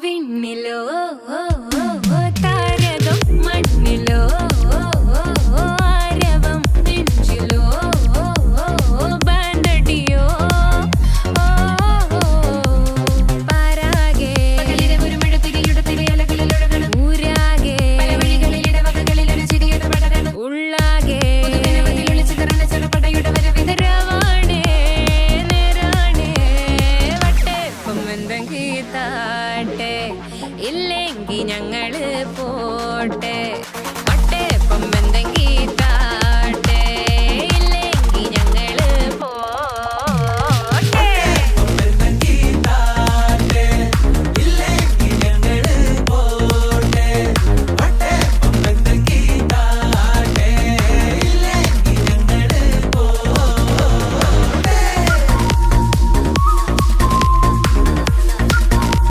വിണ്ണിലോ താരകം മണ്ണിലോ ആരവം നെഞ്ചിലോ ബാൻഡടിയോ പാരാകെ ഊരാകെ ഉള്ളാകെ രവാണേ നേരാണേ വട്ടേ പൊമ്മന്തെങ്കി താട്ടെ ഇല്ലെങ്കി ഞങ്ങള് പോട്ടെ.